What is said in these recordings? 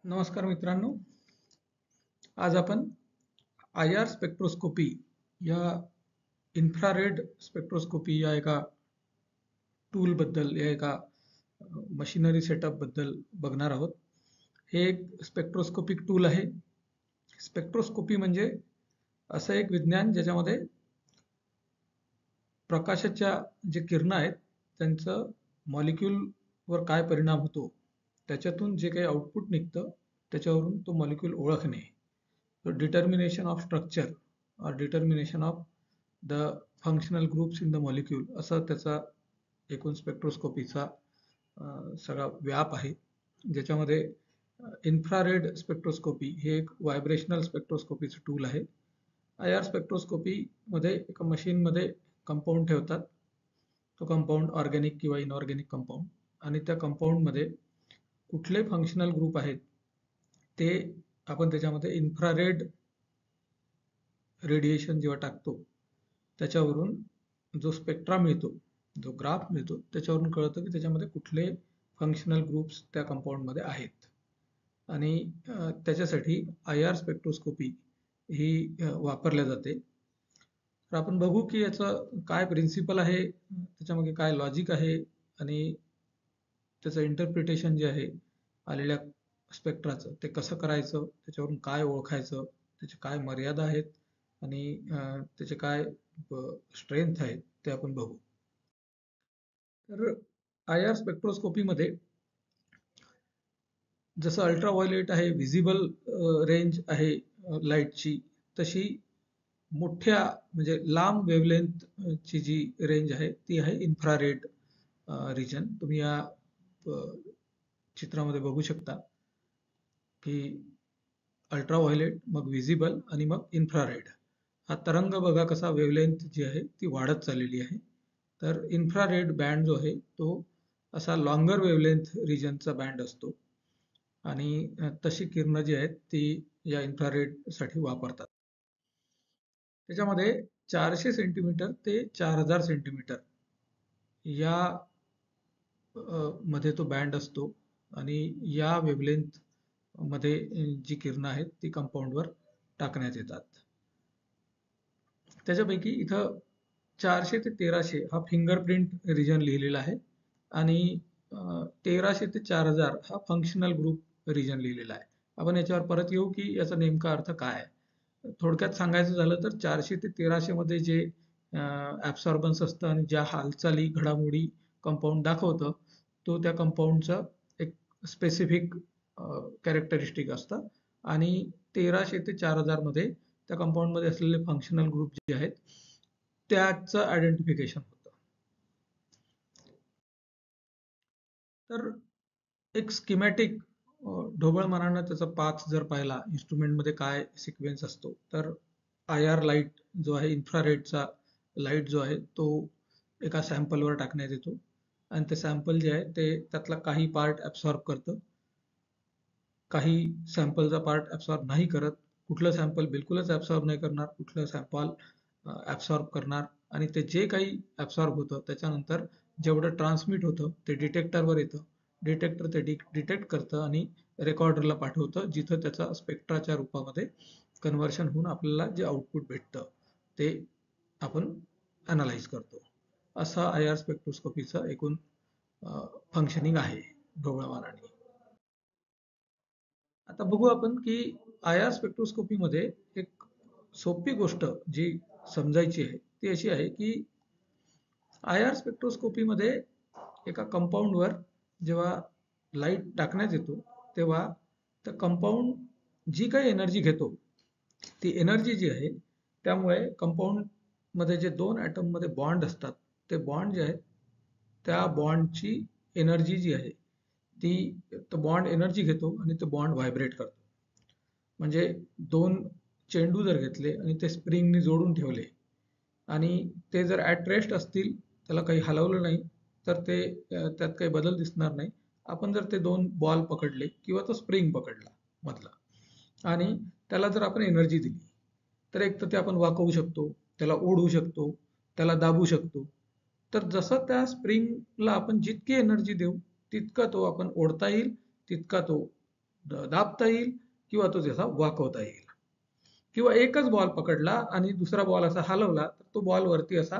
नमस्कार मित्रांनो, आज आपण IR स्पेक्ट्रोस्कोपी या इन्फ्रारेड स्पेक्ट्रोस्कोपी या एका टूल बद्दल या एका मशिनरी सेटअप बद्दल बघणार आहोत. हे एक स्पेक्ट्रोस्कोपिक टूल आहे. स्पेक्ट्रोस्कोपी म्हणजे असं एक विज्ञान ज्याच्यामध्ये प्रकाशाच्या जे किरणं आहेत त्यांचं मॉलिक्यूलवर काय परिणाम होतो, त्याच्यातून जे काही आउटपुट निघतं त्याच्यावरून तो मॉलिक्यूल ओळखणे. So determination of structure or determination of the functional groups in the molecule असा त्याचा एकूण स्पेक्ट्रोस्कोपीचा सगळा व्याप आहे, ज्याच्यामध्ये इन्फ्रारेड स्पेक्ट्रोस्कोपी हे एक व्हायब्रेशनल स्पेक्ट्रोस्कोपीचं टूल आहे. IR स्पेक्ट्रोस्कोपी मध्ये एका मशीनमध्ये कंपाऊंड ठेवतात. तो कंपाऊंड ऑर्गॅनिक किंवा इनऑर्गॅनिक कंपाऊंड, आणि त्या कंपाऊंडमध्ये कुठले फंक्शनल ग्रुप आहेत ते आपण त्याच्यामध्ये इन्फ्रारेड रेडिएशन जेव्हा टाकतो त्याच्यावरून जो स्पेक्ट्रा मिळतो, जो ग्राफ मिळतो, त्याच्यावरून कळतं की त्याच्यामध्ये कुठले फंक्शनल ग्रुप्स त्या कंपाऊंडमध्ये आहेत. आणि त्याच्यासाठी IR स्पेक्ट्रोस्कोपी ही वापरल्या जाते. तर आपण बघू की याचं काय प्रिन्सिपल आहे, त्याच्यामध्ये काय लॉजिक आहे, आणि त्याचं इंटरप्रिटेशन जे आहे आलेल्या स्पेक्ट्राचं ते कसं करायचं, त्याच्यावरून काय ओळखायचं, त्याचे काय मर्यादा आहेत, आणि त्याचे काय स्ट्रेंथ आहेत ते आपण बघू. तर IR स्पेक्ट्रोस्कोपीमध्ये जसं अल्ट्राव्हायोलेट आहे, व्हिजिबल रेंज आहे लाईटची, तशी मोठ्या म्हणजे लांब वेव्हलेंथची जी रेंज आहे ती आहे इन्फ्रारेड रिजन. तुम्ही या चित्रामध्ये बघू शकता की अल्ट्राव्हायोलेट, मग व्हिजिबल आणि मग इन्फ्रारेड हा तरंग बघा कसा वेव्हलेंथ जी आहे ती वाढत चाललेली आहे. तर इन्फ्रारेड बँड जो आहे तो असा लॉंगर वेव्हलेंथ रिजनचा बँड असतो, आणि तशी किरणं जी आहेत ती या इन्फ्रारेड साठी वापरतात. त्याच्यामध्ये 400 सेंटीमीटर ते 4000 सेंटीमीटर या मध्ये तो बँड असतो, आणि या वेव्हलेंथ मध्ये जी किरणं आहेत ती कंपाऊंडवर टाकण्यात येतात. त्याच्यापैकी इथं 400 ते 1300 हा फिंगरप्रिंट रिजन लिहिलेला आहे, आणि 1300 ते 4000 हा फंक्शनल ग्रुप रिजन लिहिलेला आहे. आपण याच्यावर परत येऊ की याचा नेमका अर्थ काय आहे. थोडक्यात सांगायचं झालं तर 400 ते 1300 मध्ये जे ऍब्सॉर्बन्स असतं आणि ज्या हालचाली घडामोडी कंपाऊंड दाखवतं, तो त्या कंपाऊंडचा एक स्पेसिफिक कॅरेक्टरिस्टिक असतं. आणि 1300 ते 4000 मध्ये त्या कंपाऊंडमध्ये असलेले फंक्शनल ग्रुप जे आहेत त्याचं आयडेंटिफिकेशन होतं. तर एक स्कीमॅटिक ढोबळ मनानं त्याचा पाथ जर पाहिला, इन्स्ट्रुमेंटमध्ये काय सिक्वेन्स असतो, तर IR लाईट जो आहे, इन्फ्रारेडचा लाईट जो आहे तो एका सॅम्पलवर टाकण्यात येतो, आणि ते सॅम्पल जे आहे ते त्यातला काही पार्ट ऍब्सॉर्ब करतं, काही सॅम्पलचा पार्ट ऍब्सॉर्ब नाही करत, कुठलं सॅम्पल बिलकुलच ऍब्सॉर्ब नाही करणार, कुठलं सॅम्पल ऍब्सॉर्ब करणार, आणि ते जे काही ऍब्सॉर्ब होतं त्याच्यानंतर जेवढं ट्रान्समिट होतं ते डिटेक्टरवर येतं. डिटेक्टर ते डिटेक्ट करतं आणि रेकॉर्डरला पाठवतं, जिथं त्याचा स्पेक्ट्राच्या रूपामध्ये कन्व्हर्शन होऊन आपल्याला जे आउटपुट भेटतं ते आपण अनालाइज करतो. असा IR स्पेक्ट्रोस्कोपीचा एकूण फंक्शनिंग आहे ढोबळमानाने. आता बघू आपण की IR स्पेक्ट्रोस्कोपीमध्ये एक सोपी गोष्ट जी समजायची आहे ती अशी आहे की IR स्पेक्ट्रोस्कोपीमध्ये एका कंपाऊंडवर जेव्हा लाईट टाकण्यात येतो तेव्हा त्या कंपाऊंड जी काही एनर्जी घेतो, ती एनर्जी जी आहे त्यामुळे कंपाऊंड मध्ये जे दोन ॲटम मध्ये बॉन्ड असतात, ते बॉन्ड जे आहेत त्या बॉन्डची एनर्जी जी आहे ती, तो बॉन्ड एनर्जी घेतो आणि तो बॉन्ड व्हायब्रेट करतो. म्हणजे दोन चेंडू जर घेतले आणि ते स्प्रिंगनी जोडून ठेवले, आणि ते जर ॲट रेस्ट असतील, त्याला काही हलवलं नाही, तर ते त्यात काही बदल दिसणार नाही. आपण जर ते दोन बॉल पकडले किंवा तो स्प्रिंग पकडला मधला, आणि त्याला जर आपण एनर्जी दिली, तर एक तर ते आपण वाकवू शकतो, त्याला ओढू शकतो, त्याला दाबू शकतो. तर जसं त्या स्प्रिंगला आपण जितकी एनर्जी देऊ तितका तो आपण ओढता येईल, तितका तो दाबता येईल किंवा तो जसा वाकवता येईल. किंवा एकच बॉल पकडला आणि दुसरा बॉल असा हलवला तर तो बॉल वरती असा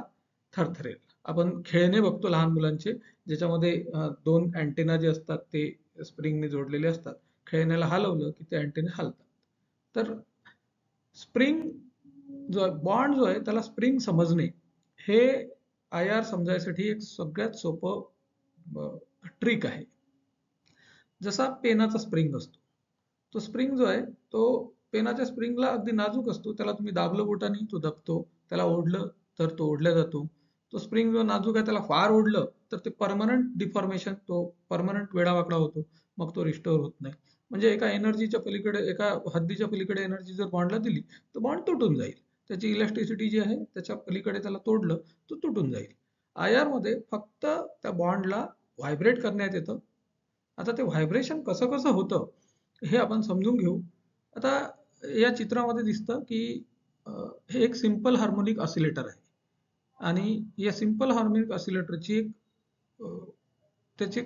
थरथरेल. आपण खेळणे बघतो लहान मुलांचे, ज्याच्यामध्ये दोन अँटेना जे असतात ते स्प्रिंगने जोडलेले असतात. खेळण्याला हलवलं की ते अँटेना हलतात. तर स्प्रिंग जो बॉन्ड जो आहे त्याला स्प्रिंग समजणे हे आय आर समजायसाठी एक सगळ्यात सोपं ट्रिक आहे. जसा पेनाचा स्प्रिंग असतो, तो स्प्रिंग जो आहे तो पेनाच्या स्प्रिंगला अगदी नाजूक असतो. त्याला तुम्ही दाबलं बोटाने तो दबतो, त्याला ओढलं तर तो ओढल्या जातो. तो स्प्रिंग जो नाजूक आहे त्याला फार ओढलं तर ते परमनंट डिफॉर्मेशन, तो परमनंट वेडावाकडा होतो, मग तो रिस्टोअर होत नाही. म्हणजे एका एनर्जीच्या पलीकडे, एका हद्दीच्या पलीकडे एनर्जी जर बॉन्डला दिली तर बॉन्ड तुटून जाईल. त्याची इलेक्ट्रिसिटी जी आहे त्याच्या पलीकडे त्याला तोडलं तर तुटून जाईल. आय आर मध्ये फक्त त्या बॉन्डला व्हायब्रेट करण्यात येतं. आता ते व्हायब्रेशन कसं कसं होतं हे आपण समजून घेऊ. आता या चित्रामध्ये दिसतं की हे एक सिंपल हार्मोनिक ऑसिलेटर आहे आणि या सिंपल हार्मोनिक ऑसिलेटरची एक त्याची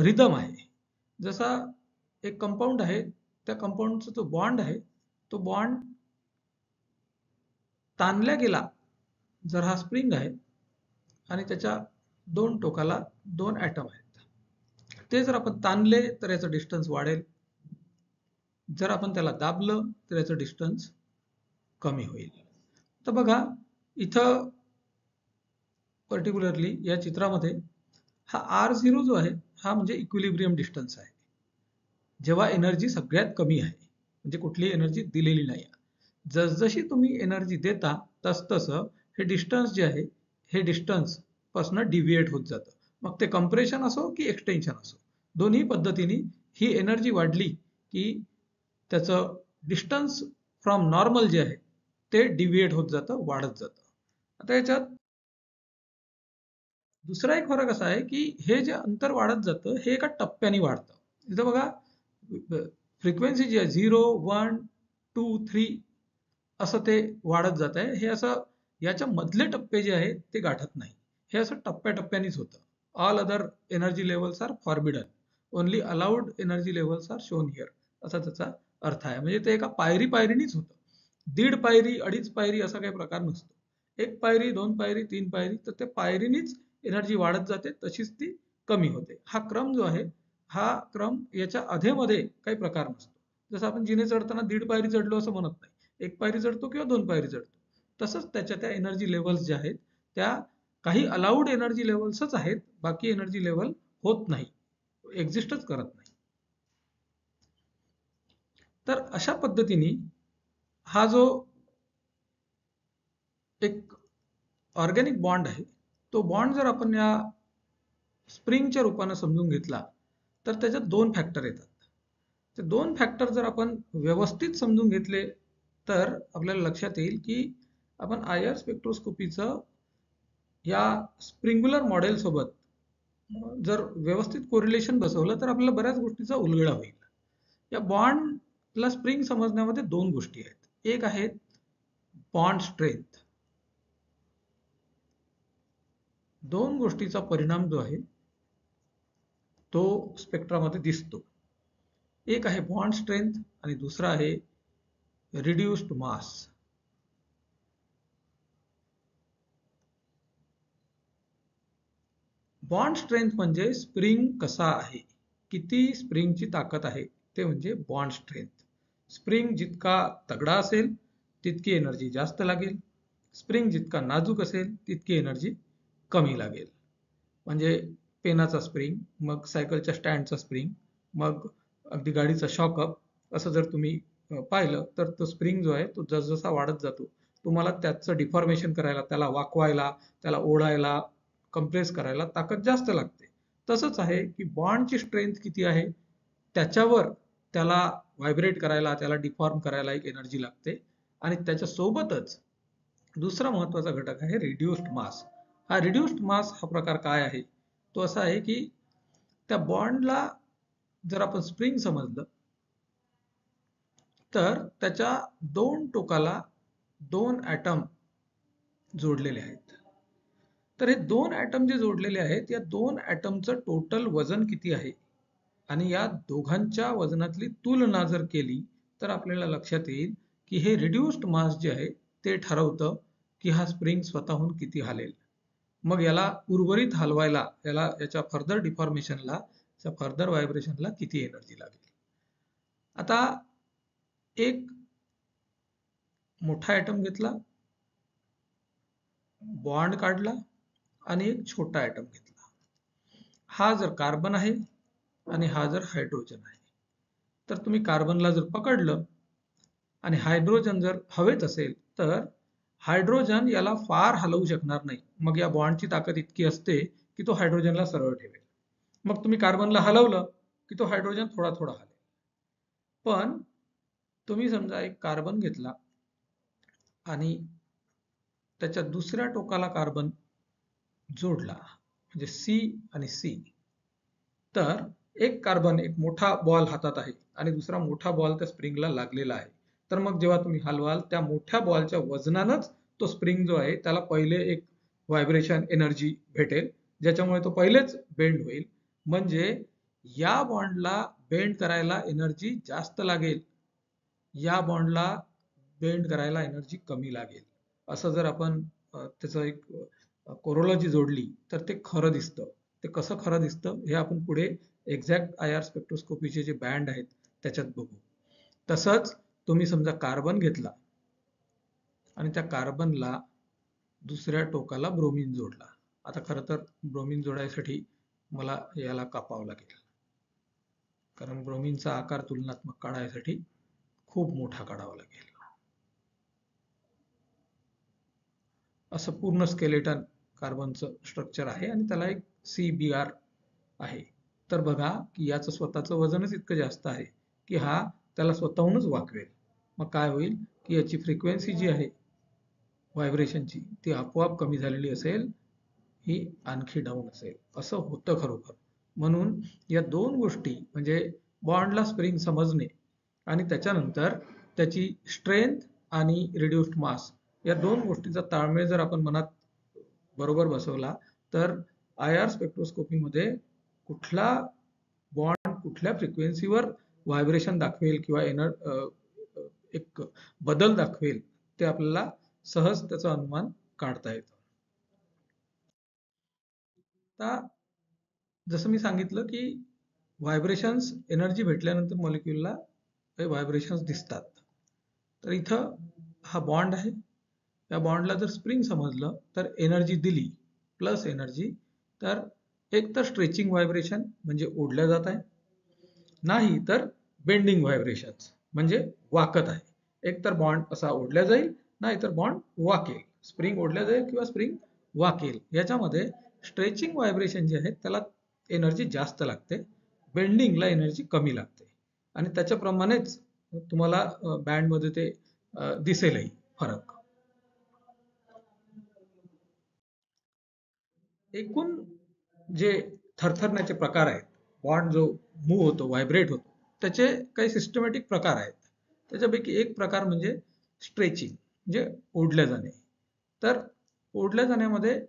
रिदम आहे. जसा एक कंपाऊंड आहे, त्या कंपाऊंडचा जो बॉन्ड आहे तो बॉन्ड ताणल्या गेला जर हा स्प्रिंग आहे आणि त्याच्या दोन टोकाला दोन ॲटम आहेत, ते जर आपण ताणले तर याचं डिस्टन्स वाढेल, जर आपण त्याला दाबलं तर याचं डिस्टन्स कमी होईल. तर बघा इथं पर्टिक्युलरली या चित्रामध्ये हा R0 जो आहे हा म्हणजे इक्विलिब्रियम डिस्टन्स आहे, जेव्हा एनर्जी सगळ्यात कमी आहे, म्हणजे कुठलीही एनर्जी दिलेली नाही. जसजशी तुम्ही एनर्जी देता तसतसं हे डिस्टन्स जे आहे हे डिस्टन्स पासून डिव्हिएट होत जातं. मग ते कंप्रेशन असो की एक्सटेन्शन असो, दोन्ही पद्धतीने ही एनर्जी वाढली की त्याचं डिस्टन्स फ्रॉम नॉर्मल जे आहे ते डिव्हिएट होत जातं, वाढत जातं. आता याच्यात दुसरा एक फरक असा आहे की हे जे अंतर वाढत जातं हे एका टप्प्याने वाढतं. इथं बघा फ्रिक्वेन्सी जी आहे 0, 1, 2, 3 असं ते वाढत जात आहे. हे असं याच्या मधले टप्पे जे आहेत ते गाठत नाही, हे असं टप्प्याटप्प्यानेच होतं. All other energy levels are forbidden, only allowed energy levels are shown here, असा त्याचा अर्थ आहे. म्हणजे ते एका पायरी पायरीनीच होतं. दीड पायरी, अडीच पायरी असा काही प्रकार नसतो. एक पायरी, दोन पायरी, तीन पायरी, तर ते पायरीनीच एनर्जी वाढत जाते, तशीच ती कमी होते. हा क्रम जो आहे हा क्रम याच्या अधेमध्ये काही प्रकार नसतो. जसं आपण जिने चढताना दीड पायरी चढलो असं म्हणत नाही, एक पायरी चढतो किंवा दोन पायरी चढतो. तसंच त्याच्या त्या एनर्जी लेवल्स ज्या आहेत त्या काही अलाउड एनर्जी लेवल्सच आहेत, बाकी एनर्जी लेवल होत नाही, एक्झिस्टच करत नाही. तर अशा पद्धतीने हा जो एक ऑर्गॅनिक बॉन्ड आहे तो बॉन्ड जर आपण या स्प्रिंगच्या रूपाने समजून घेतला तर त्याच्यात दोन फॅक्टर येतात. ते दोन फॅक्टर जर आपण व्यवस्थित समजून घेतले तर आपल्याला लक्षात येईल की आपण आय आर स्पेक्ट्रोस्कोपीचं या स्प्रिंग्युलर मॉडेल सोबत जर व्यवस्थित कोरिलेशन बसवलं तर आपल्याला बऱ्याच गोष्टीचा उलगडा होईल. या बॉन्डला स्प्रिंग समजण्यामध्ये दोन गोष्टी आहेत. एक आहे बॉन्ड स्ट्रेंथ. दोन गोष्टीचा परिणाम जो आहे तो स्पेक्ट्रामध्ये दिसतो. एक आहे बॉन्ड स्ट्रेंथ आणि दुसरा आहे रिड्यूस्ड मास. बॉन्ड स्ट्रेंथ म्हणजे स्प्रिंग कसा आहे, किती स्प्रिंगची ताकद आहे, ते म्हणजे बॉन्ड स्ट्रेंथ. स्प्रिंग जितका तगडा असेल तितकी एनर्जी जास्त लागेल, स्प्रिंग जितका नाजूक असेल तितकी एनर्जी कमी लागेल. म्हणजे पेनाचा स्प्रिंग, मग सायकलच्या स्टँडचा स्प्रिंग, मग अगदी गाडीचा शॉकअप, असं जर तुम्ही पाहिलं तर तो स्प्रिंग जो आहे तो जसजसा वाढत जातो तुम्हाला त्याचं डिफॉर्मेशन करायला, त्याला वाकवायला, त्याला ओढायला, कंप्रेस करायला ताकद जास्त लागते. तसंच आहे की बॉन्डची स्ट्रेंथ किती आहे त्याच्यावर त्याला व्हायब्रेट करायला, त्याला डिफॉर्म करायला एक एनर्जी लागते. आणि त्याच्या सोबतच दुसरा महत्वाचा घटक आहे रिड्युस्ड मास. हा रिड्युस्ड मास हा प्रकार काय आहे, तो असा आहे की त्या बॉन्डला जर आपण स्प्रिंग समजलं तर त्याच्या दोन टोकाला दोन ॲटम जोडलेले आहेत. तर हे दोन ॲटम जे जोडलेले आहेत या दोन ॲटमचं टोटल वजन किती आहे आणि या दोघांच्या वजनातली तुलना जर केली तर आपल्याला लक्षात येईल की हे रिड्युस्ड मास जे आहे ते ठरवतं की हा स्प्रिंग स्वतःहून किती हलेल. मग याला उर्वरित हलवायला, याच्या फर्दर डिफॉर्मेशनला, फर्दर व्हायब्रेशनला किती एनर्जी लागेल. आता एक मोठा ॲटम घेतला, बॉन्ड काढला आणि एक छोटा ॲटम घेतला. हा जर कार्बन आहे आणि हा जर हायड्रोजन आहे, तर तुम्ही कार्बनला जर पकडलं आणि हायड्रोजन जर हवेत असेल तर हायड्रोजन याला फार हलवू शकणार नाही. मग या बॉन्डची ताकद इतकी असते की तो हायड्रोजनला सरळ ठेवेल. मग तुम्ही कार्बनला हलवलं की तो हायड्रोजन थोडा थोडा हलेल. पण तुम्ही समजा एक कार्बन घेतला आणि त्याच्या दुसऱ्या टोकाला कार्बन जोडला, म्हणजे सी आणि सी, तर एक कार्बन, एक मोठा बॉल हातात आहे आणि दुसरा मोठा बॉल त्या स्प्रिंगला लागलेला आहे. तर मग जेव्हा तुम्ही हलवाल त्या मोठ्या बॉलच्या वजनानंच तो स्प्रिंग जो आहे त्याला पहिले एक व्हायब्रेशन एनर्जी भेटेल, ज्याच्यामुळे तो पहिलेच बेंड होईल. म्हणजे या बॉन्डला बेंड करायला एनर्जी जास्त लागेल, या बॉन्डला बेंड करायला एनर्जी कमी लागेल. असं जर आपण त्याचं एक कोरोलॉजी जोडली तर ते खरं दिसतं. ते कसं खरं दिसतं हे आपण पुढे एक्झॅक्ट IR स्पेक्ट्रोस्कोपीचे जे बँड आहेत त्याच्यात बघू. तसंच तुम्ही समजा कार्बन घेतला आणि त्या कार्बनला दुसऱ्या टोकाला ब्रोमिन जोडला. आता खरं तर ब्रोमिन जोडायसाठी मला याला कापावं लागेल, कारण ब्रोमिनचा आकार तुलनात्मक काढायसाठी खूप मोठा काढावा लागेल. असं पूर्ण स्केलेटन कार्बनचं स्ट्रक्चर आहे आणि त्याला एक CBr आहे. तर बघा की याचं स्वतःचं वजनच इतकं जास्त आहे की हा त्याला स्वतःहूनच वाकवेल. मग काय होईल की याची फ्रिक्वेन्सी जी आहे व्हायब्रेशनची ती आपोआप कमी झालेली असेल, ही आणखी डाऊन असेल. असं होतं खरोखर. म्हणून या दोन गोष्टी, म्हणजे बॉन्डला स्प्रिंग समजणे आणि त्याच्यानंतर त्याची स्ट्रेंथ आणि रिड्युस्ड मास, या दोन गोष्टीचा ताळमेळ जर आपण मनात बरोबर बसवला तर IR स्पेक्ट्रोस्कोपीमध्ये कुठला बॉन्ड कुठल्या फ्रिक्वेन्सीवर व्हायब्रेशन दाखवेल किंवा एक बदल दाखवेल ते आपल्याला सहज त्याचा अनुमान काढता येतो. आता जसं मी सांगितलं की व्हायब्रेशन्स, एनर्जी भेटल्यानंतर मॉलिक्यूलला काही व्हायब्रेशन्स दिसतात. तर इथं हा बॉन्ड आहे, या बॉन्डला जर स्प्रिंग समजलं तर एनर्जी दिली प्लस एनर्जी, तर एक तर स्ट्रेचिंग व्हायब्रेशन म्हणजे ओढल्या जात आहे, नाही तर बेंडिंग व्हायब्रेशन्स म्हणजे वाकत आहे. एक तर बॉन्ड असा ओढल्या जाईल, नाही तर बॉन्ड वाकेल. स्प्रिंग ओढल्या जाईल किंवा स्प्रिंग वाकेल. याच्यामध्ये स्ट्रेचिंग व्हायब्रेशन जे आहे त्याला एनर्जी जास्त लागते, बेंडिंगला एनर्जी कमी लागते. आणि त्याच्याप्रमाणेच तुम्हाला बँडमध्ये ते दिसेलही फरक. एकूण जे थरथरण्याचे प्रकार आहेत, बॉन्ड जो मूव्ह होतो, व्हायब्रेट होतो, त्याचे काही सिस्टमॅटिक प्रकार आहेत. त्याच्यापैकी एक प्रकार म्हणजे स्ट्रेचिंग, म्हणजे ओढल्या जाणे. तर ओढल्या जाण्यामध्ये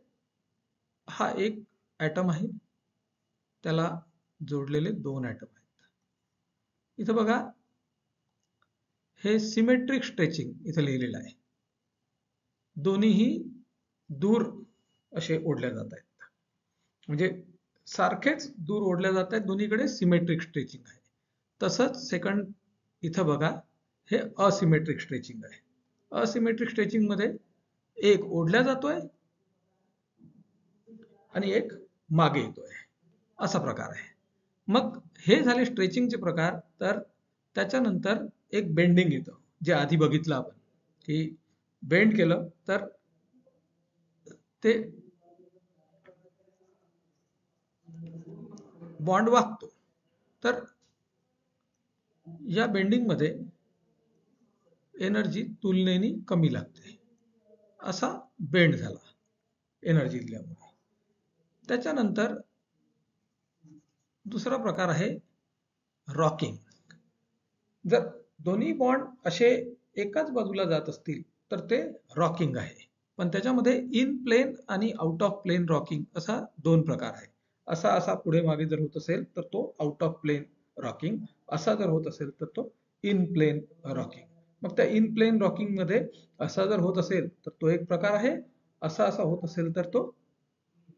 हा एक ॲटम आहे, त्याला जोडलेले दोन ॲटम आहेत. इथं बघा, हे सिमेट्रिक स्ट्रेचिंग इथं लिहिलेलं आहे. दोन्हीही दूर असे ओढल्या जात आहेत, म्हणजे सारखेच दूर ओढल्या जात आहेत, दोन्हीकडे सिमेट्रिक स्ट्रेचिंग आहे. तसंच सेकंड इथं बघा, हे असिमेट्रिक स्ट्रेचिंग आहे. असिमेट्रिक स्ट्रेचिंग मध्ये एक ओढल्या जातोय आणि एक मागे येतोय, असा प्रकार आहे. मग हे झाले स्ट्रेचिंगचे प्रकार. तर त्याच्यानंतर एक बेंडिंग येतं, जे आधी बघितलं आपण की बेंड केलं तर ते बॉन्ड वाकतो. तर या बेंडिंग मध्ये एनर्जी तुलनेने कमी लागते, असा बेंड झाला एनर्जी दिल्यामुळे. त्याच्यानंतर दुसरा प्रकार आहे रॉकिंग. जर दोन्ही बॉन्ड असे एकाच बाजूला जात असतील तर ते रॉकिंग आहे. पण त्याच्यामध्ये इन प्लेन आणि आउट ऑफ प्लेन रॉकिंग असा दोन प्रकार आहे. असा असा पुढे मागे जर होत असेल तर तो आउट ऑफ प्लेन रॉकिंग, असा जर होत असेल तर तो इन प्लेन रॉकिंग. मग त्या इन प्लेन रॉकिंग मध्ये असा जर होत असेल तर तो एक प्रकार आहे, असा असा होत असेल तर तो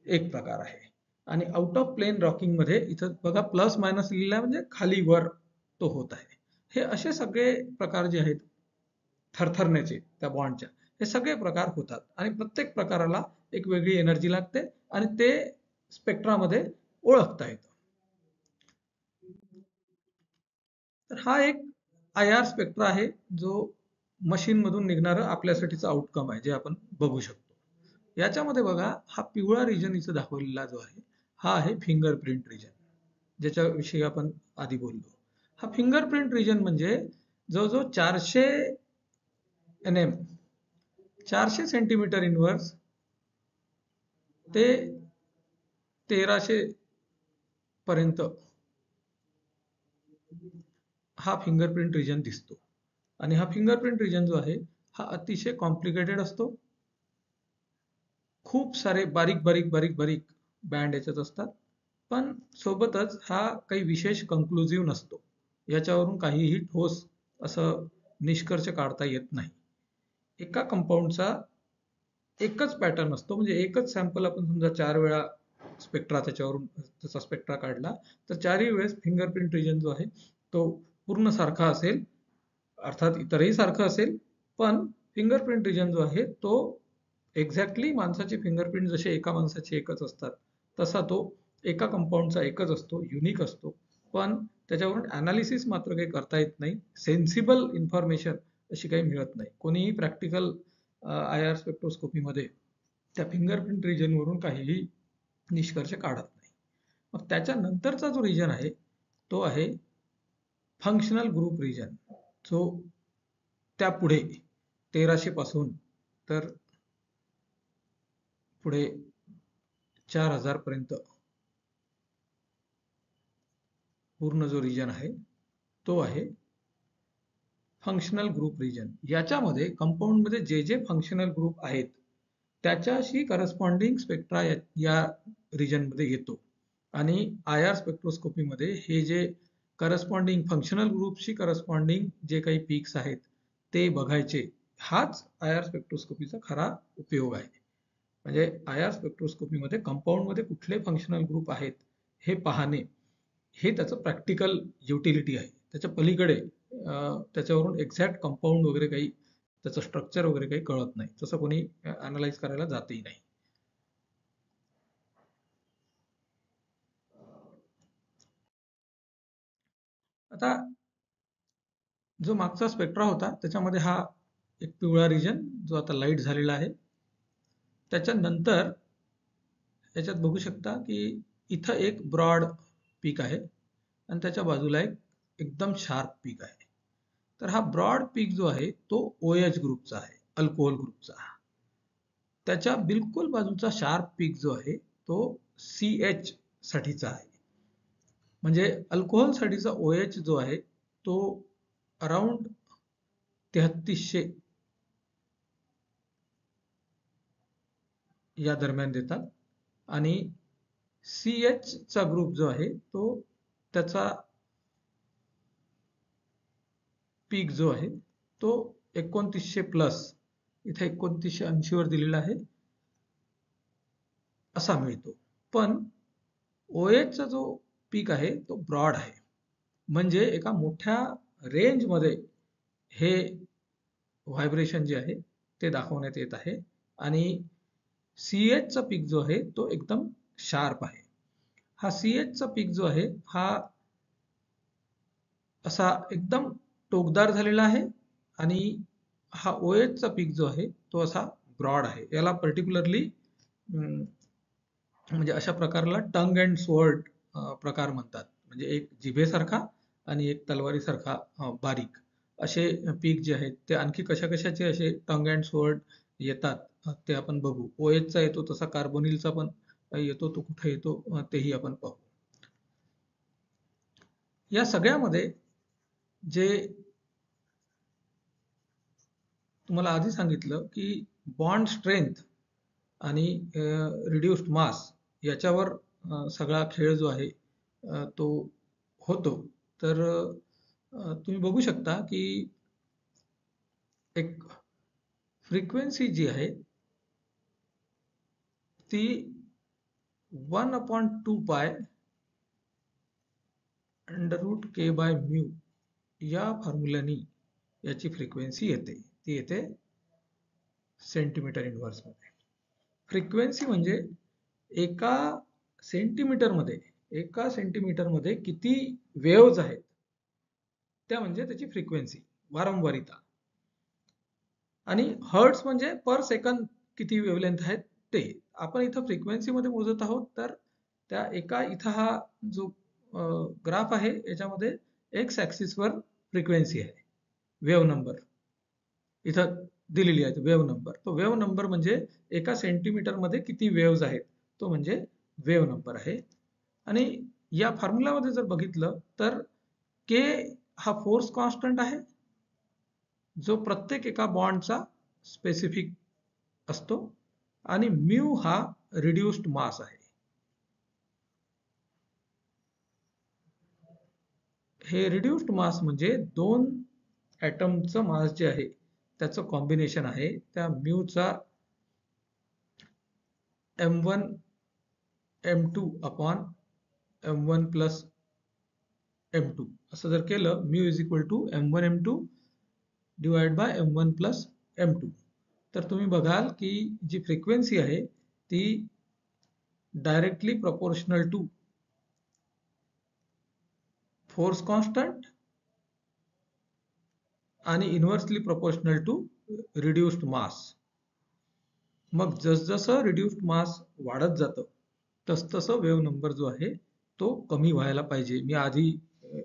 एक प्रकार आहे. आणि आउट ऑफ प्लेन रॉकिंग मध्ये इथं बघा प्लस मायनस लिहिला म्हणजे खाली वर तो होत आहे. हे असे सगळे प्रकार जे आहेत थरथरण्याचे त्या बॉन्डच्या, हे सगळे प्रकार होतात आणि प्रत्येक प्रकाराला एक वेगळी एनर्जी लागते आणि ते स्पेक्ट्रामध्ये ओळखता येतं. तर हा एक आय आर स्पेक्ट्रा आहे जो मशीन मधून निघणारं आपल्यासाठीचं आउटकम आहे जे आपण बघू शकतो. याच्यामध्ये बघा हा पिवळा रिजन इथं दाखवलेला जो आहे हा आहे फिंगरप्रिंट रिजन, ज्याच्याविषयी आपण आधी बोललो. हा फिंगरप्रिंट रिजन म्हणजे जवळजवळ 400 nm 400 सेंटीमीटर इनवर्स ते 1300 पर्यंत हा फिंगरप्रिंट रिजन दिसतो. आणि हा फिंगरप्रिंट रिजन जो आहे हा अतिशय कॉम्प्लिकेटेड असतो. खूप सारे बारीक बारीक बारीक बारीक बँड याच्यात असतात, पण सोबतच हा काही विशेष कन्क्लुझिव्ह नसतो. याच्यावरून काहीही ठोस असं निष्कर्ष काढता येत नाही. एका कंपाऊंडचा एकच पॅटर्न असतो, म्हणजे एकच सॅम्पल आपण समजा 4 वेळा स्पेक्ट्रा त्याच्यावरून त्याचा स्पेक्ट्रा काढला तर 4ही वेळेस फिंगरप्रिंट रिजन जो आहे तो पूर्ण सारखा असेल, अर्थात इतरही सारखं असेल, पण फिंगरप्रिंट रिजन जो आहे तो एक्झॅक्टली माणसाचे फिंगरप्रिंट जसे एका माणसाचे एकच असतात तसा तो एका कंपाऊंडचा एकच असतो, युनिक असतो. पण त्याच्यावरून अनालिसिस मात्र काही करता येत नाही, सेन्सिबल इन्फॉर्मेशन अशी काही मिळत नाही. कोणीही प्रॅक्टिकल आय आर स्पेक्ट्रोस्कोपीमध्ये त्या फिंगरप्रिंट रिजनवरून काहीही निष्कर्ष काढत नाही. मग त्याच्यानंतरचा जो रिजन आहे तो आहे फंक्शनल ग्रुप रिजन, जो त्या पुढे 1300 पासून तर पुढे 4000 पर्यंत पूर्ण जो रिजन आहे तो आहे फंक्शनल ग्रुप रिजन. याच्यामध्ये कंपाऊंडमध्ये जे जे फंक्शनल ग्रुप आहेत त्याच्याशी करस्पॉन्डिंग स्पेक्ट्रा या रिजनमध्ये येतो. आणि आय आर स्पेक्ट्रोस्कोपीमध्ये हे जे करस्पॉन्डिंग फंक्शनल ग्रुपशी करस्पॉन्डिंग जे काही पीक्स आहेत ते बघायचे, हाच आय आर स्पेक्ट्रोस्कोपीचा खरा उपयोग आहे. म्हणजे आय आर स्पेक्ट्रोस्कोपीमध्ये कंपाऊंडमध्ये कुठले फंक्शनल ग्रुप आहेत हे पाहणे, हे त्याचं प्रॅक्टिकल युटिलिटी आहे. त्याच्या पलीकडे त्याच्यावरून एक्झॅक्ट कंपाऊंड वगैरे काही त्याचं स्ट्रक्चर वगैरे काही कळत नाही, तसं कोणी अनालाइज करायला जातही नाही. आता जो मागचा स्पेक्ट्रा होता त्याच्यामध्ये हा एक पिवळा रिजन जो आता लाईट झालेला आहे. त्याच्यानंतर याच्यात बघू शकता की इथं एक ब्रॉड पीक आहे आणि त्याच्या बाजूला एक एकदम शार्प पीक आहे. तर हा ब्रॉड पीक जो आहे तो OH ग्रुपचा आहे, अल्कोहोल ग्रुपचा. त्याच्या बिलकुल बाजूचा शार्प पीक जो आहे तो CH साठीचा आहे. म्हणजे अल्कोहोल साठीचा OH जो आहे तो अराउंड 3300 या दरम्यान देतात. आणि CH चा ग्रुप जो आहे तो त्याचा पीक जो आहे तो 2900 प्लस, इथे 2980 वर दिलेला आहे, असा मिळतो. पण OH चा जो पीक आहे तो ब्रॉड आहे, म्हणजे एका मोठ्या रेंजमध्ये हे व्हायब्रेशन जे आहे ते दाखवण्यात येत आहे. आणि CH चा पीक जो आहे तो एकदम शार्प आहे. हा CH चा पीक जो आहे हा असा एकदम टोकदार झालेला आहे आणि हा OH चा पीक जो आहे तो असा ब्रॉड आहे. याला पर्टिक्युलरली म्हणजे अशा प्रकारला टंग अँड स्वॉर्ड प्रकार म्हणतात. म्हणजे एक जिभेसारखा आणि एक तलवारीसारखा बारीक असे पीक जे आहेत ते आणखी कशा कशाचे असे टंग अँड स्वॉर्ड येतात ते आपण बघू. OH चा येतो तसा कार्बोनिलचा पण येतो, तो कुठे येतो तेही आपण पाहू. या सगळ्यामध्ये जे तुम्हाला आधी सांगितलं की बॉन्ड स्ट्रेंथ आणि रिड्युस्ड मास याच्यावर सगळा खेळ जो आहे तो होतो. तर तुम्ही बघू शकता की एक फ्रिक्वेन्सी जी आहे ती 1/2 पाय √k/μ या फॉर्म्युल्यानी याची फ्रिक्वेन्सी येते. ती येते सेंटीमीटर इनव्हर्स मध्ये. फ्रिक्वेन्सी म्हणजे एका सेंटीमीटरमध्ये किती वेव्हज आहेत त्या म्हणजे त्याची फ्रिक्वेन्सी, वारंवारिता. आणि हर्ट्स म्हणजे पर सेकंद किती वेव्हलेंथ आहेत ते. आपण इथं फ्रिक्वेन्सी मध्ये मोजत आहोत. तर त्या एका इथं हा जो ग्राफ आहे याच्यामध्ये एक्स ऍक्सिस वर फ्रिक्वेन्सी आहे, वेव्ह नंबर इथं दिलेली आहे. वेव्ह नंबर, तो वेव्ह नंबर म्हणजे एका सेंटीमीटर मध्ये किती वेव्हज आहेत तो म्हणजे वेव्ह नंबर आहे. आणि या फॉर्म्युलामध्ये जर बघितलं तर के हा फोर्स कॉन्स्टंट आहे जो प्रत्येक एका बॉन्डचा स्पेसिफिक असतो, आणि म्यू हा रिड्युस्ड मास आहे. हे रिड्युस्ड मास म्हणजे दोन ॲटमचं मास जे आहे त्याचं कॉम्बिनेशन आहे. त्या म्यूचा m1 m2 upon m1 plus m2 असं जर केलं, mu is equal to m1 m2 divide by m1 plus m2, तर तुम्ही बघाल की जी फ्रिक्वेन्सी आहे ती directly proportional to force constant आणि inversely proportional to reduced mass. मग जसजसं रिड्युस्ड मास वाढत जातं तसतसं वेव्ह नंबर जो आहे तो कमी व्हायला पाहिजे. मी आधी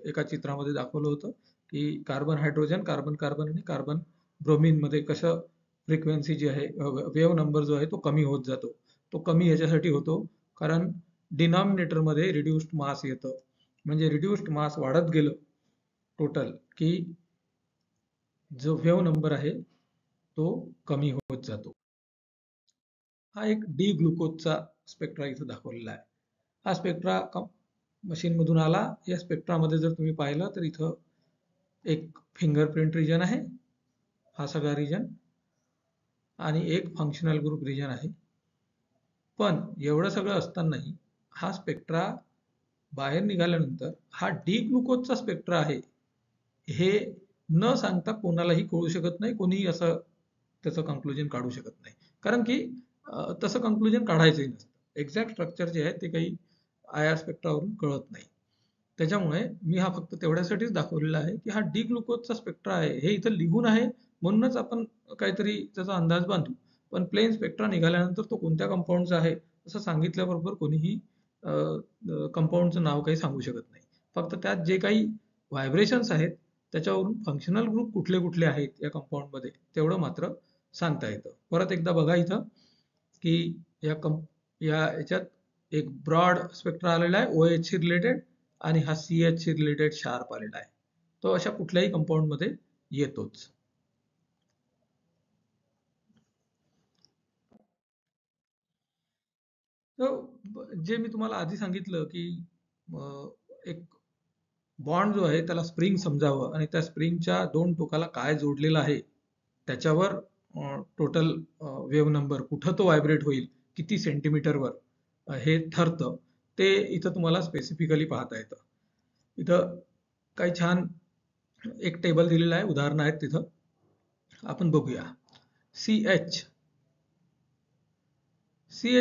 एका चित्रामध्ये दाखवलं होतं की कार्बन हायड्रोजन, कार्बन कार्बन आणि कार्बन ब्रोमिन मध्ये कसं फ्रिक्वेन्सी जी आहे, वेव्ह नंबर जो आहे तो कमी होत जातो. तो कमी ह्याच्यासाठी होतो कारण डिनॉमिनेटर मध्ये रिड्युस्ड मास येतं. म्हणजे रिड्युस्ड मास वाढत गेलं टोटल की जो वेव्ह नंबर आहे तो कमी होत जातो. हा एक डी ग्लुकोजचा स्पेक्ट्रा इथं दाखवलेला आहे. हा स्पेक्ट्रा मशीन मधून आला. या स्पेक्ट्रामध्ये जर तुम्ही पाहिलं तर इथं एक फिंगरप्रिंट रिजन आहे, हा सगळा रिजन, आणि एक फंक्शनल ग्रुप रिजन आहे. पण एवढं सगळं असतानाही हा स्पेक्ट्रा बाहेर निघाल्यानंतर हा डी ग्लुकोजचा स्पेक्ट्रा आहे हे न सांगता कोणालाही कळू शकत नाही. कोणीही असं त्याचं कंक्लुजन काढू शकत नाही, कारण की तसं कंक्लुजन काढायचंही नसतं. एक्झॅक्ट स्ट्रक्चर जे आहे ते काही आय स्पेक्ट्रावरून कळत नाही. त्याच्यामुळे मी हा फक्त तेवढ्यासाठीच दाखवलेला आहे की हा डी ग्लुकोजचा स्पेक्ट्रा आहे. हे इथं लिहून आहे म्हणूनच आपण काहीतरी त्याचा अंदाज बांधू. पण प्लेन स्पेक्ट्रा निघाल्यानंतर तो कोणत्या कंपाऊंडचा आहे असं सांगितल्याबरोबर कोणीही कंपाऊंडचं नाव काही सांगू शकत नाही. फक्त त्यात जे काही व्हायब्रेशन्स आहेत त्याच्यावरून फंक्शनल ग्रुप कुठले कुठले आहेत या कंपाऊंड मध्ये तेवढं मात्र सांगता येतं. परत एकदा बघा इथं की याच्यात एक ब्रॉड स्पेक्ट्रा आलेला आहे OH शी रिलेटेड, आणि हा CH शी रिलेटेड शार्प आलेला आहे. तो अशा कुठल्याही कंपाऊंड मध्ये येतोच. जे मी तुम्हाला आधी सांगितलं की एक बॉन्ड जो आहे त्याला स्प्रिंग समजावं आणि त्या स्प्रिंगच्या दोन टोकाला काय जोडलेलं आहे त्याच्यावर टोटल वेव्ह नंबर कुठं तो व्हायब्रेट होईल, किती सेंटीमीटरवर हे ठरतं. ते इथं तुम्हाला स्पेसिफिकली पाहता येतं. इथं काही छान एक टेबल दिलेला आहे, उदाहरणं आहेत तिथं, आपण बघूया. CH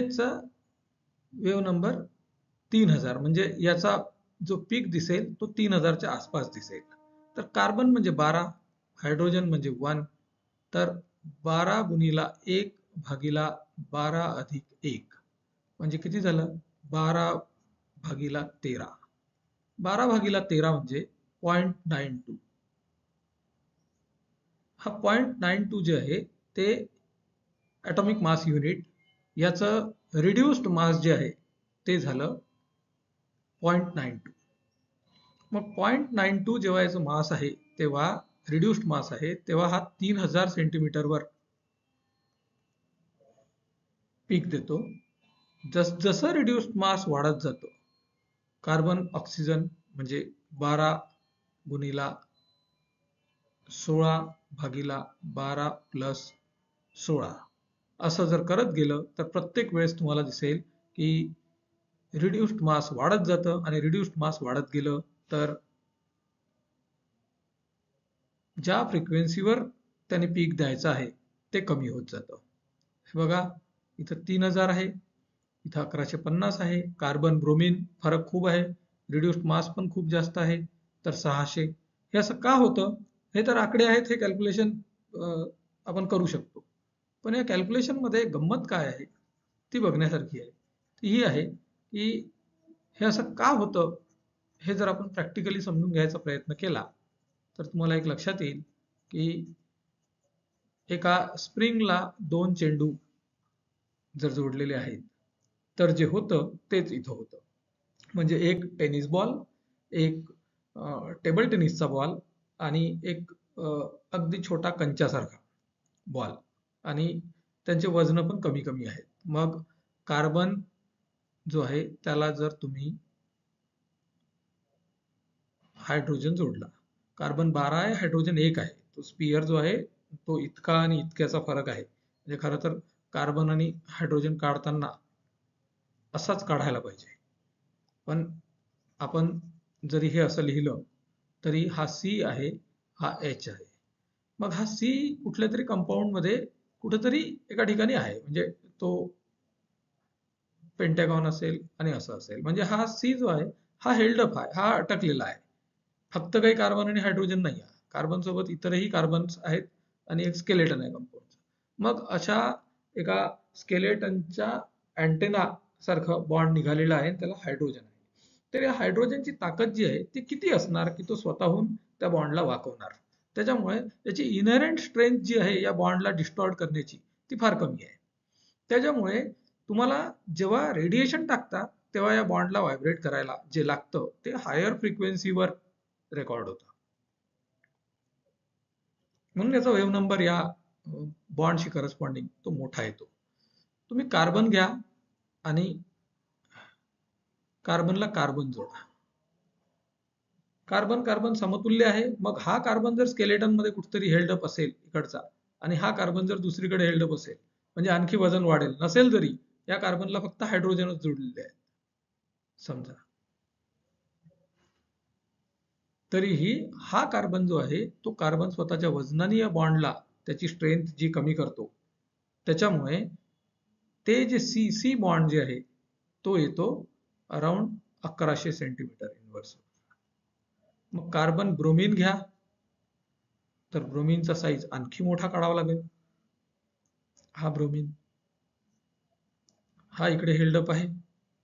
चा वेव्ह नंबर 3000, म्हणजे याचा जो पीक दिसेल तो 3000च्या आसपास दिसेल. तर कार्बन म्हणजे 12, हायड्रोजन म्हणजे 1, तर 12 गुणिला 1 भागिला 12 अधिक 1 म्हणजे किती झालं? 12/13. 12/13 म्हणजे 0.92. हा 0.92 जे आहे ते ॲटॉमिक मास युनिट, याचं रिड्युस्ड मास जे आहे ते झालं 0.92. मग 0.92 जेव्हा याचं मास आहे तेव्हा रिड्युस्ड मास आहे तेव्हा हा 3000 सेंटीमीटरवर पीक देतो. जसं रिड्युस्ड मास वाढत जातं, कार्बन ऑक्सिजन म्हणजे 12 गुणिला 16 भागिला 12 प्लस 16 असं जर करत गेलं तर प्रत्येक वेळेस तुम्हाला दिसेल की रिड्युस्ड मास वाढत जातं, आणि रिड्युस्ड मास वाढत गेलं तर ज्या फ्रिक्वेन्सीवर त्याने पीक द्यायचं आहे ते कमी होत जातं. हे बघा, इथं 3000 आहे, इथं 1150 आहे. कार्बन ब्रोमिन फरक खूप आहे, रिड्युस्ड मास पण खूप जास्त आहे, तर 600. हे असं का होतं? हे तर आकडे आहेत, हे कॅल्क्युलेशन आपण करू शकतो. पण या कॅल्क्युलेशन मध्ये गंमत काय आहे ती बघण्यासारखी आहे. ती ही आहे की हे असं का होतं, हे जर आपण प्रॅक्टिकली समजून घ्यायचा प्रयत्न केला तर तुम्हाला एक लक्षात येईल की एका स्प्रिंगला 2 चेंडू जर जोडलेले आहेत तर जे होतं तेच इथं होतं. म्हणजे एक टेनिस बॉल, एक टेबल टेनिसचा बॉल, आणि एक अगदी छोटा कंच्यासारखा बॉल, आणि त्यांचे वजन पण कमी कमी आहेत. मग कार्बन जो आहे त्याला जर तुम्ही हायड्रोजन जोडला, कार्बन 12 आहे, हायड्रोजन 1 आहे, तो स्पियर जो आहे तो इतका आणि इतक्याचा फरक आहे. म्हणजे खरं तर कार्बन आणि हायड्रोजन काढताना असाच काढायला पाहिजे, पण आपण जरी हे असं लिहिलं तरी हा सी आहे, हा एच आहे. मग हा सी कुठल्या तरी कंपाऊंड मध्ये कुठेतरी एका ठिकाणी आहे, म्हणजे तो पेंटॅगॉन असेल आणि असं असेल. म्हणजे हा सी जो आहे हा हेल्डअप आहे, हा अटकलेला आहे. फक्त काही कार्बन आणि हायड्रोजन नाही आहे, कार्बन सोबत इतरही कार्बन्स आहेत आणि एक स्केलेटन आहे कंपाऊंड. मग अशा एका स्केलेटनच्या अँटेना सारखं बॉन्ड निघालेला आहे, त्याला हायड्रोजन आहे. तर या हायड्रोजनची ताकद जी आहे ती किती असणार की तो स्वतःहून त्या बॉन्डला वाकवणार. त्याच्यामुळे त्याची इनहेरंट स्ट्रेंथ जी आहे या बॉन्डला डिस्टॉर्ट करण्याची ती फार कमी आहे. त्याच्यामुळे तुम्हाला जेव्हा रेडिएशन टाकता तेव्हा या बॉन्डला व्हायब्रेट करायला जे लागतं ते हायर फ्रिक्वेन्सीवर रेकॉर्ड होतं. म्हणून याचा वेव्ह नंबर या बॉन्डशी करस्पॉन्डिंग तो मोठा येतो. तुम्ही कार्बन घ्या आणि कार्बनला कार्बन जोडा. कार्बन कार्बन समतुल्य आहे. मग हा कार्बन जर स्केलेटन मध्ये कुठेतरी हेल्डअप असेल इकडचा, आणि हा कार्बन जर दुसरीकडे हेल्डअप असेल, म्हणजे आणखी वजन वाढेल. नसेल जरी, या कार्बनला फक्त हायड्रोजनच जोडलेले आहे समजा, तरीही हा कार्बन जो आहे तो कार्बन स्वतःच्या वजनाने या बॉन्डला त्याची स्ट्रेंथ जी कमी करतो, त्याच्यामुळे ते जे सी सी बॉन्ड जे आहे तो येतो अराउंड 1100 सेंटीमीटर इनवर्स. मग कार्बन ब्रोमीन घ्या, तर ब्रोमीनचा साईज आणखी मोठा काढावा लागेल. हा ब्रोमीन, हा इकडे हेल्डअप आहे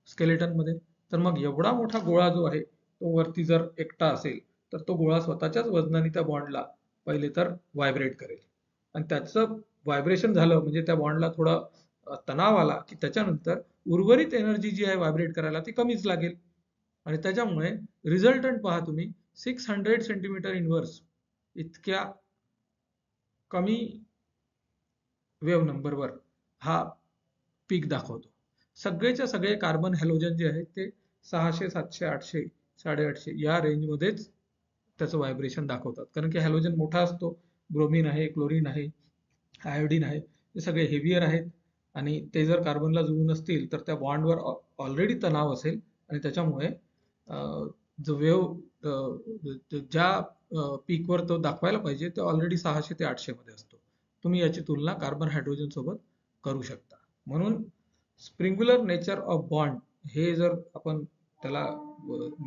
स्केलेटन मध्ये. तर मग एवढा मोठा गोळा जो आहे तो वरती जर एकटा असेल तर तो गोळा स्वतःच्याच वजनाने त्या बॉन्डला पहिले तर व्हायब्रेट करेल, आणि त्याचं व्हायब्रेशन झालं म्हणजे त्या बॉन्डला थोडा तणाव आला की त्याच्यानंतर उर्वरित एनर्जी जी आहे व्हायब्रेट करायला ती कमीच लागेल, आणि त्याच्यामुळे रिझल्टंट पहा तुम्ही 600 सेंटीमीटर इनवर्स इतक्या कमी वेव्ह नंबरवर हा पीक दाखवतो. सगळेच्या सगळे कार्बन हॅलोजन जे आहेत ते 600 700 800 850 या रेंजमध्येच त्याचं व्हायब्रेशन दाखवतात, कारण की हॅलोजन मोठा असतो. ब्रोमीन आहे, क्लोरीन आहे, आयोडीन आहे, हे सगळे हेवियर आहेत, आणि ते जर कार्बनला जुळून असतील तर त्या बॉन्डवर ऑलरेडी तणाव असेल, आणि त्याच्यामुळे जो वेव्ह ज्या पीकवर तो दाखवायला पाहिजे ते ऑलरेडी 600 ते 800 मध्ये असतो. तुम्ही याची तुलना कार्बन हायड्रोजन सोबत करू शकता. म्हणून स्प्रिंग्युलर नेचर ऑफ बॉन्ड हे जर आपण त्याला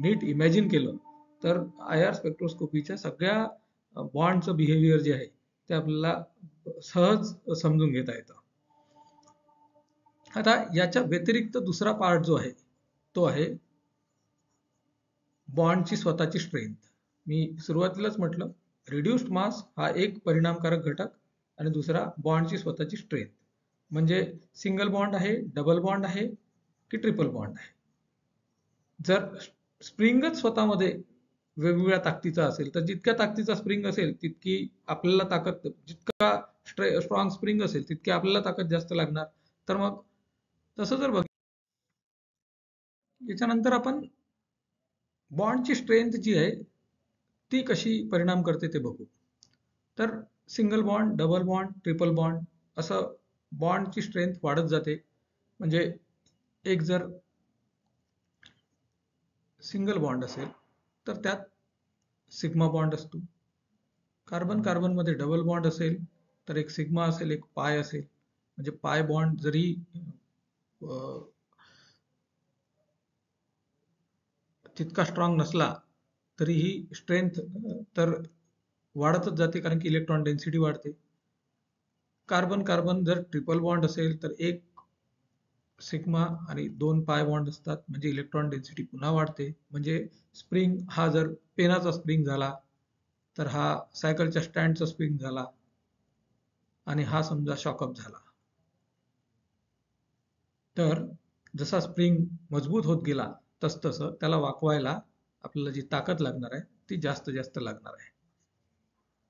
नीट इमॅजिन केलं तर आय आर स्पेक्ट्रोस्कोपीच्या सगळ्या बॉन्डचं बिहेवियर जे आहे ते आपल्याला सहज समजून घेता येतं. आता याच्या व्यतिरिक्त दुसरा पार्ट जो आहे तो आहे बॉन्डची स्वतःची स्ट्रेंथ. मी सुरुवातीलाच म्हटलं, रिड्युस्ड मास हा एक परिणामकारक घटक, आणि दुसरा बॉन्डची स्वतःची स्ट्रेंथ. म्हणजे सिंगल बॉन्ड आहे, डबल बॉन्ड आहे की ट्रिपल बॉन्ड आहे. जर स्प्रिंगच स्वतःमध्ये वेगवेगळ्या ताकदीचा असेल तर जितक्या ताकदीचा स्प्रिंग असेल तितकी आपल्याला ताकद, जितका स्ट्रॉंग स्प्रिंग असेल तितकी आपल्याला ताकद जास्त लागणार. तर मग तसं जर याच्यानंतर आपण बॉन्डची स्ट्रेंथ जी आहे ती कशी परिणाम करते ते बघू. तर single bond, double bond, triple bond असं बॉन्डची स्ट्रेंथ वाढत जाते. म्हणजे एक जर सिंगल बॉन्ड असेल तर त्यात सिग्मा बॉन्ड असतो. कार्बन कार्बन मध्ये डबल बॉन्ड असेल तर एक सिग्मा असेल, एक पाय असेल. म्हणजे पाय बॉन्ड जरी तितका स्ट्रॉंग नसला तरीही स्ट्रेंथ तर वाढतच जाते, कारण की इलेक्ट्रॉन डेन्सिटी वाढते. कार्बन कार्बन जर ट्रिपल बॉन्ड असेल तर एक सिग्मा आणि दोन पाय बॉन्ड असतात, म्हणजे इलेक्ट्रॉन डेन्सिटी पुन्हा वाढते. म्हणजे स्प्रिंग हा जर पेनाचा स्प्रिंग झाला तर हा सायकलच्या स्टँडचा स्प्रिंग झाला, आणि हा समजा शॉकअप झाला, तर जसा स्प्रिंग मजबूत होत गेला तसतसं त्याला वाकवायला आपल्याला जी ताकद लागणार आहे ती जास्त जास्त लागणार आहे.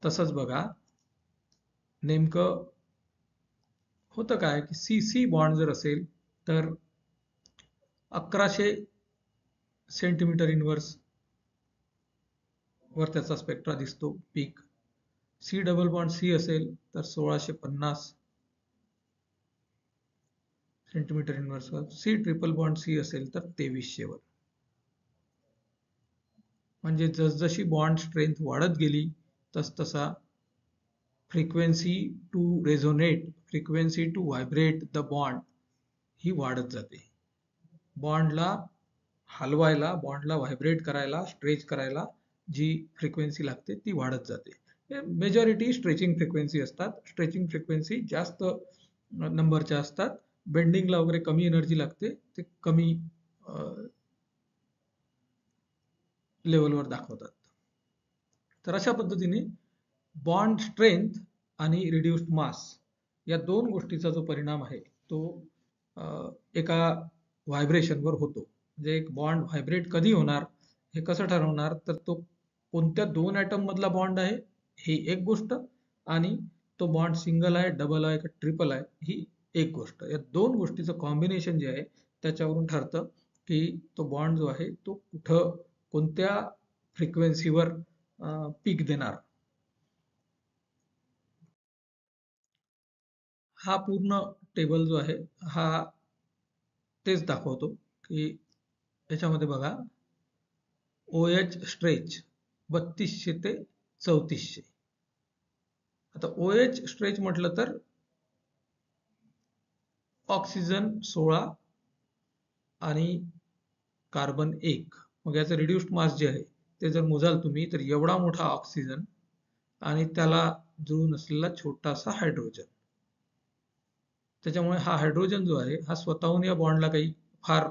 तसंच बघा, नेमकं होतं काय की सी सी बॉन्ड जर असेल तर 1100 सेंटीमीटर इनवर्स वर त्याचा स्पेक्ट्रा दिसतो पीक. सी डबल बॉन्ड सी असेल तर 1650 सेंटीमीटर इनवर्स वर. सी ट्रिपल बॉन्ड सी असेल तर 2300 वर. म्हणजे जसजशी बॉन्ड स्ट्रेंथ वाढत गेली तसतसा frequency to resonate, frequency to vibrate the bond ही वाढत जाते. बॉन्डला हलवायला, बॉन्डला व्हायब्रेट करायला, स्ट्रेच करायला जी फ्रिक्वेन्सी लागते ती वाढत जाते. मेजॉरिटी स्ट्रेचिंग फ्रिक्वेन्सी असतात. स्ट्रेचिंग फ्रिक्वेन्सी जास्त नंबरच्या असतात. बेंडिंगला वगैरे कमी एनर्जी लागते, ते कमी लेवलवर दाखवतात. तर अशा पद्धतीने बॉन्ड स्ट्रेंथ आणि रिड्युस्ड मास या दोन गोष्टीचा जो परिणाम आहे तो एका व्हायब्रेशनवर होतो. म्हणजे एक बॉन्ड व्हायब्रेट कधी होणार हे कसं ठरवणार, तर तो कोणत्या दोन ॲटम मधला बॉन्ड आहे ही एक गोष्ट, आणि तो बॉन्ड सिंगल आहे, डबल आहे का ट्रिपल आहे ही एक गोष्ट. या दोन गोष्टीचं कॉम्बिनेशन जे आहे त्याच्यावरून ठरतं की तो बॉन्ड जो आहे तो कुठं कोणत्या फ्रिक्वेन्सीवर पीक देणार. हा पूर्ण टेबल जो आहे हा तेच दाखवतो की याच्यामध्ये बघा, ओ एच स्ट्रेच 3200 ते 3400. आता ओ एच स्ट्रेच म्हटलं तर ऑक्सिजन 16 आणि कार्बन 1. मग याचं रिड्युस्ड मास जे आहे ते जर मोजाल तुम्ही तर एवढा मोठा ऑक्सिजन आणि त्याला जुळून असलेला छोटासा हायड्रोजन. त्याच्यामुळे हा हायड्रोजन जो आहे हा स्वतःहून या बॉन्डला काही फार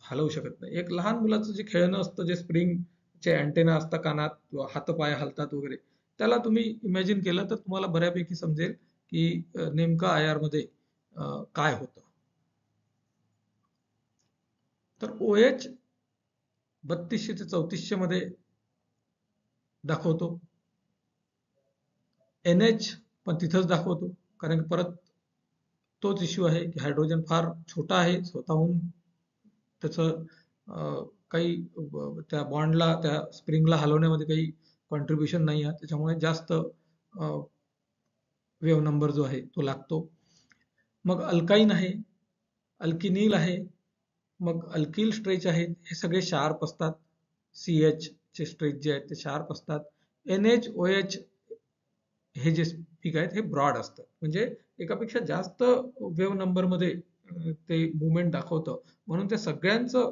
हलवू शकत नाही. एक लहान मुलाचं जे खेळणं असतं, जे स्प्रिंगचे अँटेना असतात कानात, हातपाय हलतात वगैरे, त्याला तुम्ही इमॅजिन केलं तर तुम्हाला बऱ्यापैकी समजेल की नेमकं आय मध्ये काय होतं. तर ओ एच 3200 ते 3400 मध्ये दाखवतो. एन एच पण तिथंच दाखवतो, कारण परत तोच इश्यू आहे की हायड्रोजन फार छोटा आहे, स्वतःहून त्याचं काही त्या बॉन्डला, त्या स्प्रिंगला हलवण्यामध्ये काही कॉन्ट्रीब्युशन नाही आहे. त्याच्यामुळे जास्त वेव्ह नंबर जो आहे तो लागतो. मग अल्काईन आहे, अल्किनील आहे, मग अल्किल स्ट्रेच आहेत, हे सगळे शार्प असतात. सी एच चे स्ट्रेच जे आहेत ते शार्प असतात. एन एच ओ एच हे जे पीक आहेत हे ब्रॉड असतात. म्हणजे एकापेक्षा जास्त वेव्ह नंबरमध्ये ते मुवमेंट दाखवतं, म्हणून त्या सगळ्यांचं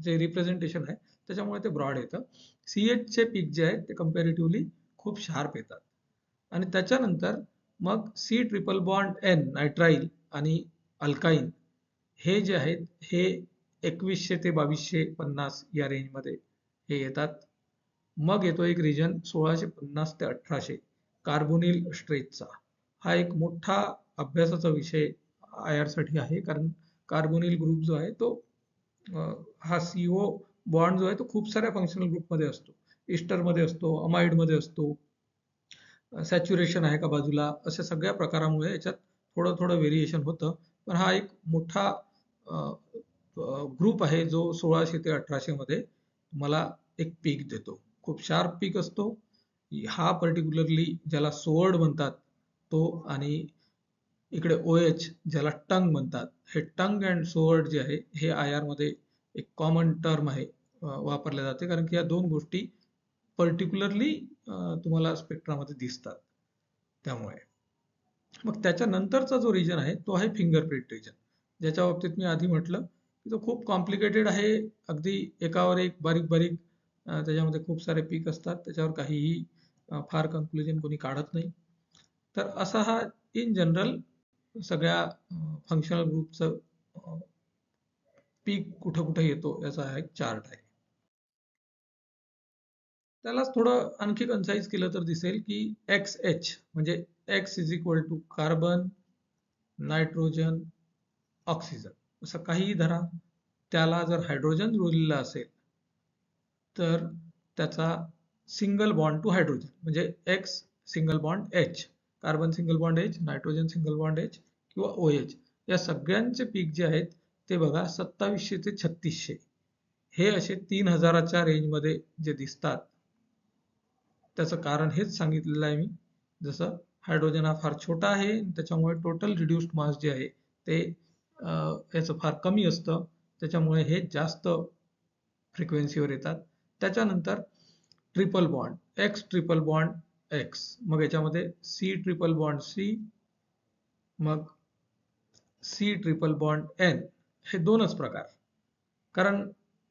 जे रिप्रेझेंटेशन आहे त्याच्यामुळे ते ब्रॉड येतं. सी एच चे पीक जे आहेत ते कम्पॅरेटिव्हली खूप शार्प येतात. आणि त्याच्यानंतर मग C triple bond N nitrile आणि अल्काईन हे जे आहेत हे 2100 ते 2250 या रेंजमध्ये हे येतात. मग येतो एक रिजन 1650 ते 1800 कार्बोनिल स्ट्रेचचा. हा एक मोठा अभ्यासाचा विषय आय साठी आहे, कारण कार्बोनिल ग्रुप जो आहे तो हा सीओ बॉन्ड जो आहे तो खूप साऱ्या फंक्शनल ग्रुपमध्ये असतो. इस्टरमध्ये असतो, अमाइडमध्ये असतो, सॅच्युरेशन आहे का बाजूला, अशा सगळ्या प्रकारामुळे याच्यात थोडं थोडं व्हेरिएशन होतं. पण हा एक मोठा ग्रुप आहे जो 1600 ते 1800 मध्ये तुम्हाला एक पीक देतो. खूप शार्प पीक असतो. हा पर्टिक्युलरली ज्याला सोवर्ड म्हणतात तो, आणि इकडे OH ज्याला टंग म्हणतात. हे टंग अँड सोवर्ड जे आहे हे IR मध्ये एक कॉमन टर्म आहे, वापरले जाते, कारण की या दोन गोष्टी पर्टिक्युलरली तुम्हाला स्पेक्ट्रामध्ये दिसतात. त्यामुळे मग त्याच्यानंतरचा जो रिजन आहे तो आहे फिंगरप्रिंट रिजन, ज्याच्या बाबतीत मी आधी म्हटलं की तो खूप कॉम्प्लिकेटेड आहे. अगदी एकावर एक बारीक बारीक त्याच्यामध्ये खूप सारे पीक असतात, त्याच्यावर काहीही फार कन्क्लुजन कोणी काढत नाही. तर असा हा इन जनरल सगळ्या फंक्शनल ग्रुपचं पीक कुठं कुठं येतो याचा हा एक चार्ट आहे. त्यालाच थोडं आणखी कन्साइज केलं तर दिसेल की XH म्हणजे X is equal to carbon, nitrogen, oxygen, असं काहीही धरा. त्याला जर हायड्रोजन जोडलेला असेल तर त्याचा सिंगल बॉन्ड टू हायड्रोजन म्हणजे X single bond H, carbon single bond H, nitrogen single bond H किंवा OH, या सगळ्यांचे पीक जे आहेत ते बघा 2700 ते 3600 हे असे 3000च्या रेंजमध्ये जे दिसतात. त्याचं कारण हेच सांगितलेलं आहे मी. जसं हायड्रोजन हा फार छोटा आहे, त्याच्यामुळे टोटल रिड्युस्ड मास जे आहे ते याचं फार कमी असतं, त्याच्यामुळे हे जास्त फ्रिक्वेन्सीवर येतात. त्याच्यानंतर triple bond x, triple bond x, मग याच्यामध्ये C ट्रिपल बॉन्ड C, मग C ट्रिपल बॉन्ड N, हे दोनच प्रकार. कारण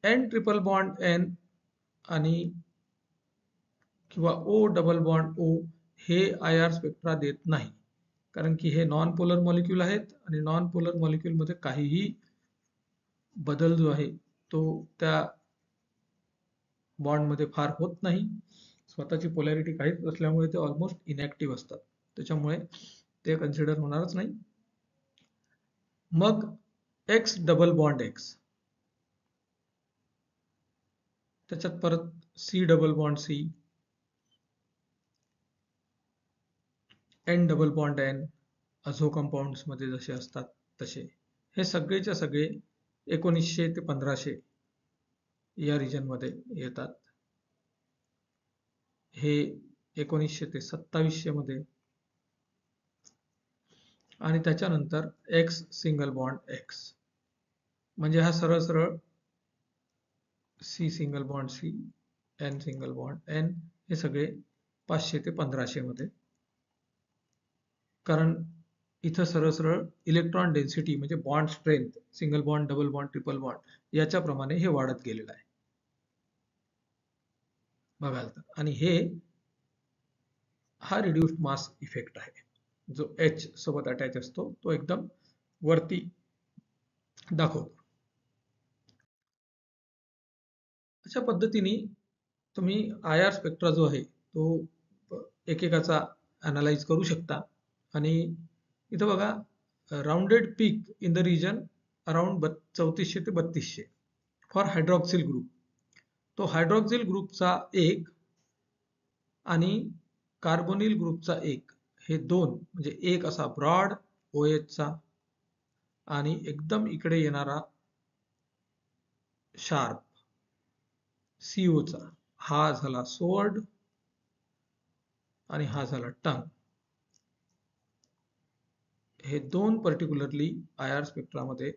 N ट्रिपल बॉन्ड N आणि किंवा O डबल बॉन्ड O हे IR स्पेक्ट्रा देत नाही, कारण की हे नॉन पोलर मॉलिक्यूल आहेत आणि नॉन पोलर मॉलिक्यूल मध्ये काहीही बदल जो आहे तो त्या बॉन्ड मध्ये फार होत नाही. स्वतःची पोलॅरिटी काहीच नसल्यामुळे ते ऑलमोस्ट इनॅक्टिव्ह असतात, त्याच्यामुळे ते कन्सिडर होणारच नाही. मग X डबल बॉन्ड X, त्याच्यात परत C double bond C, N double bond N, azo compounds मध्ये जसे असतात तसे, हे सगळेच्या सगळे 1900 ते 1500 या रिजन मध्ये येतात. हे 1900 ते 2700 मध्ये, आणि त्याच्यानंतर X सिंगल बॉन्ड X, म्हणजे हा सरळ सरळ C single bond C, N single bond N, हे सगळे 500 ते 1500 मध्ये. कारण इथं सरळ सरळ इलेक्ट्रॉन डेन्सिटी म्हणजे bond strength, single bond, double bond, triple bond याच्याप्रमाणे हे वाढत गेलेलं आहे बघाल तर. आणि हे हा रिड्युस्ड मास इफेक्ट आहे, जो H सोबत अटॅच असतो तो एकदम वरती दाखवतो. अशा पद्धतीने तुम्ही IR स्पेक्ट्रा जो आहे तो एकेकाचा अनालाइज करू शकता. आणि इथं बघा, rounded peak in the region around 3400 ते 3200 फॉर हायड्रॉक्सिल ग्रुप. तो हायड्रॉक्सिल ग्रुपचा एक आणि कार्बोनिल ग्रुपचा एक, हे दोन, म्हणजे एक असा ब्रॉड OH चा आणि एकदम इकडे येणारा शार्प CO चा, हा झाला सोवर्ड आणि हा झाला टंग. हे दोन पर्टिक्युलरली IR स्पेक्ट्रामध्ये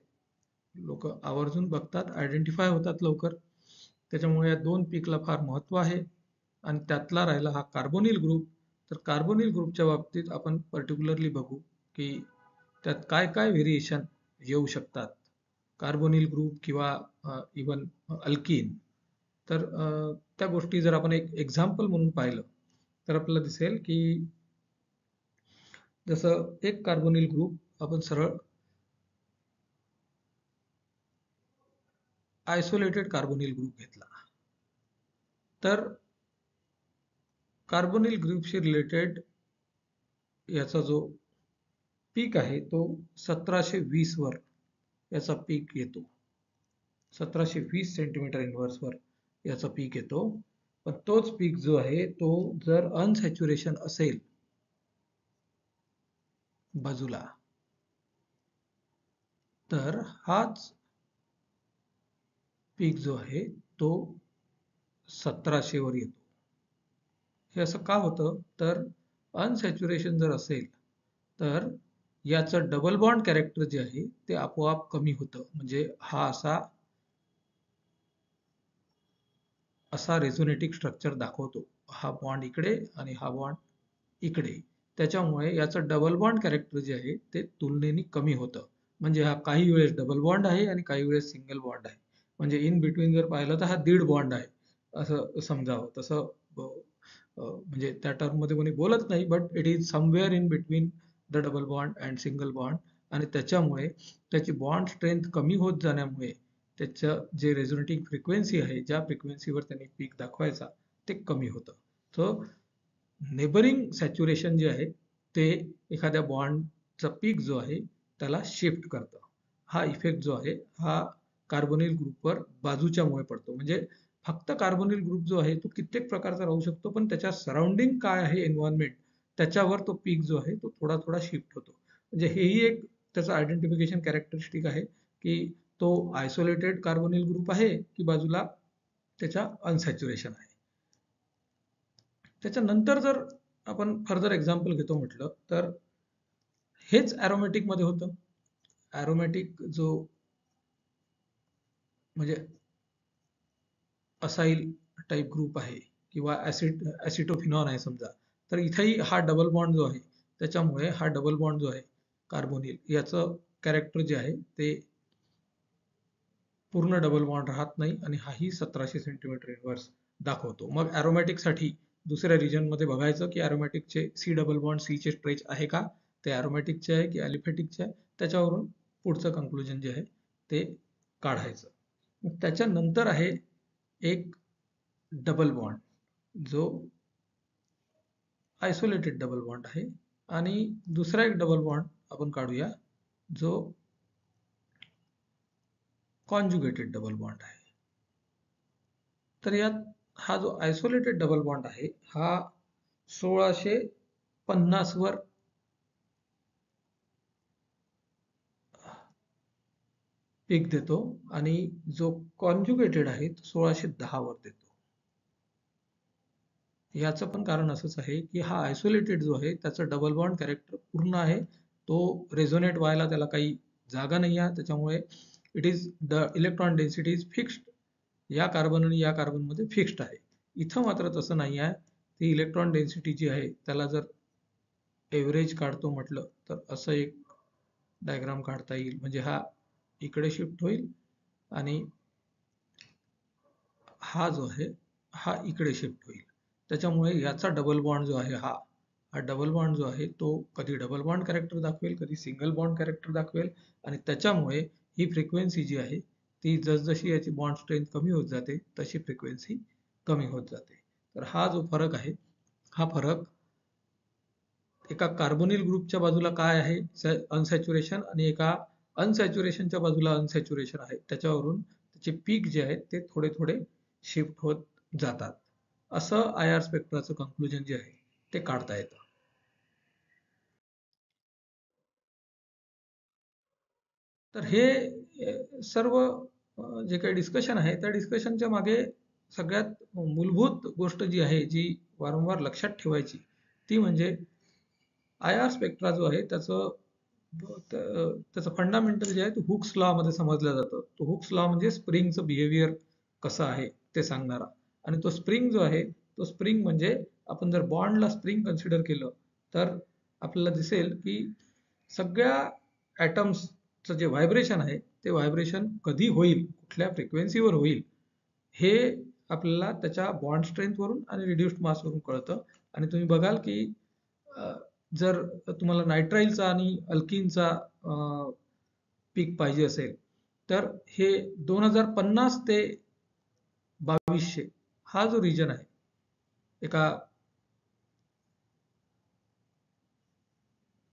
लोक आवर्जून बघतात, आयडेंटिफाय होतात लवकर, त्याच्यामुळे या दोन पीकला फार महत्व आहे. आणि त्यातला राहिला हा कार्बोनिल ग्रुप. तर कार्बोनिल ग्रुपच्या बाबतीत आपण पर्टिक्युलरली बघू की त्यात काय काय व्हेरिएशन येऊ शकतात, कार्बोनिल ग्रुप किंवा इवन अल्कीन. तर त्या गोष्टी जर आपण एक एक्झाम्पल म्हणून पाहिलं तर आपल्याला दिसेल की जसं एक कार्बोनिल ग्रुप आपण सरळ आयसोलेटेड कार्बोनिल ग्रुप घेतला, तर कार्बोनिल ग्रुपशी रिलेटेड याचा जो पीक आहे तो 1720 वर याचा पीक येतो. 1720 सेंटीमीटर इनव्हर्स वर याचा पीक येतो. पण तोच पीक जो आहे तो जर अनसॅच्युरेशन असेल बाजूला, तर हाच पीक जो आहे तो 1700 वर येतो. हे असं का होतं तर अनसॅच्युरेशन जर असेल तर याचं डबल बॉन्ड कॅरेक्टर जे आहे ते आपोआप कमी होतं. म्हणजे हा असा रेझोनेटिक स्ट्रक्चर दाखवतो. हा बॉन्ड इकडे आणि हा बॉन्ड इकडे. त्याच्यामुळे याचं डबल बॉन्ड कॅरेक्टर जे आहे ते तुलनेने कमी होतं. म्हणजे हा काही वेळेस डबल बॉन्ड आहे आणि काही वेळेस सिंगल बॉन्ड आहे. म्हणजे इन बिटवीन जर पाहिलं तर हा दीड बॉन्ड आहे असं समजावं. तसं म्हणजे त्या टर्म मध्ये कोणी बोलत नाही, but it is somewhere in between the double bond and single bond. आणि त्याच्यामुळे त्याची बॉन्ड स्ट्रेंथ कमी होत जाण्यामुळे त्याचं जे रेझोनेटिंग फ्रिक्वेन्सी आहे, ज्या फ्रिक्वेन्सीवर त्यांनी पीक दाखवायचा, ते कमी होतं. सो नेबरिंग सॅच्युरेशन जे आहे ते एखाद्या बॉन्डचा पीक जो आहे त्याला शिफ्ट करतं. हा इफेक्ट जो आहे हा कार्बोनिल ग्रुपवर बाजूच्यामुळे पडतो. म्हणजे फक्त कार्बोनिल ग्रुप जो आहे तो कित्येक प्रकारचा राहू शकतो, पण त्याच्या सराउंडिंग काय आहे एन्व्हायरमेंट त्याच्यावर तो पीक जो आहे तो थोडा थोडा शिफ्ट होतो. म्हणजे हेही एक त्याचं आयडेंटिफिकेशन कॅरेक्टरिस्टिक आहे की तो आयसोलेटेड कार्बोनिल ग्रुप आहे की बाजूला त्याच्या अनसॅच्युरेशन आहे. त्याच्यानंतर जर आपण फर्दर एक्झाम्पल घेतो म्हटलं तर हेच ॲरोमॅटिक मध्ये होतं. ॲरोमॅटिक जो म्हणजे असाइल टाईप ग्रुप आहे किंवा ॲसिटोफिनॉन आहे समजा, तर इथेही हा डबल बॉन्ड जो आहे त्याच्यामुळे हा डबल बॉन्ड जो आहे कार्बोनिल याचं कॅरेक्टर जे आहे ते पूर्ण डबल बॉन्ड राहत नाही आणि हाही 1700 सेंटीमीटर इनव्हर्स दाखवतो. मग ॲरोमॅटिकसाठी दुसऱ्या रिजनमध्ये बघायचं की ॲरोमॅटिकचे सी डबल बॉन्ड सीचे स्ट्रेच आहे का, ते ॲरोमॅटिकचे आहे की ॲलिफॅटिकचे आहे, त्याच्यावरून पुढचं कन्क्लुजन जे आहे ते काढायचं. मग त्याच्यानंतर आहे एक डबल बॉन्ड जो आयसोलेटेड डबल बॉन्ड आहे आणि दुसरा एक डबल बॉन्ड आपण काढूया जो कॉन्जुगेटेड डबल बॉन्ड आहे. तर यात हा जो आयसोलेटेड डबल बॉन्ड आहे हा 1650 वर पीक देतो आणि जो कॉन्जुगेटेड आहे तो 1610 वर देतो. याचं पण कारण असंच आहे की हा आयसोलेटेड जो आहे त्याचं डबल बॉन्ड कॅरेक्टर पूर्ण आहे, तो रेझोनेट व्हायला त्याला काही जागा नाही आहे. त्याच्यामुळे it is the electron density is fixed. या कार्बन आणि या कार्बनमध्ये फिक्स्ड आहे. इथं मात्र तसं नाही आहे. ती इलेक्ट्रॉन डेन्सिटी जी आहे त्याला जर एव्हरेज काढतो म्हटलं तर असं एक डायग्राम काढता येईल. म्हणजे हा इकडे शिफ्ट होईल आणि हा जो आहे हा इकडे शिफ्ट होईल. त्याच्यामुळे याचा डबल बॉन्ड जो आहे हा डबल बॉन्ड जो आहे तो कधी डबल बॉन्ड कॅरेक्टर दाखवेल, कधी सिंगल बॉन्ड कॅरेक्टर दाखवेल. आणि त्याच्यामुळे ही फ्रिक्वेन्सी जी आहे ती जसजशी याची बॉन्ड स्ट्रेंथ कमी होत जाते तशी फ्रिक्वेन्सी कमी होत जाते. तर हा जो फरक आहे हा फरक एका कार्बोनिल ग्रुपच्या बाजूला काय आहे अनसॅच्युरेशन आणि एका अनसॅच्युरेशनच्या बाजूला अनसॅच्युरेशन आहे, त्याच्यावरून त्याचे पीक जे आहेत ते थोडे थोडे शिफ्ट होत जातात. असं आय आर स्पेक्ट्राचं कन्क्लुजन जे आहे ते काढता येतं. तर हे सर्व जे काही डिस्कशन आहे त्या डिस्कशनच्या मागे सगळ्यात मूलभूत गोष्ट जी आहे जी वारंवार लक्षात ठेवायची ती म्हणजे आय आर स्पेक्ट्रा जो आहे त्याचं फंडामेंटल जे आहे ते हुक्स लॉ मध्ये समजलं जातं. तो हुक्स लॉ म्हणजे स्प्रिंगचं बिहेवियर कसं आहे ते सांगणारा. आणि तो स्प्रिंग जो आहे तो स्प्रिंग म्हणजे आपण जर बॉन्डला स्प्रिंग कन्सिडर केलं तर आपल्याला दिसेल की सगळ्या ॲटम्सचं जे व्हायब्रेशन आहे ते व्हायब्रेशन कधी होईल, कुठल्या फ्रिक्वेन्सीवर होईल, हे आपल्याला त्याच्या बॉन्ड स्ट्रेंथवरून आणि रिड्युस्ड मासवरून कळतं. आणि तुम्ही बघाल की जर तुम्हाला नायट्राईलचा आणि अल्किनचा पीक पाहिजे असेल तर हे 2050 ते 2200 हा जो रिजन आहे एका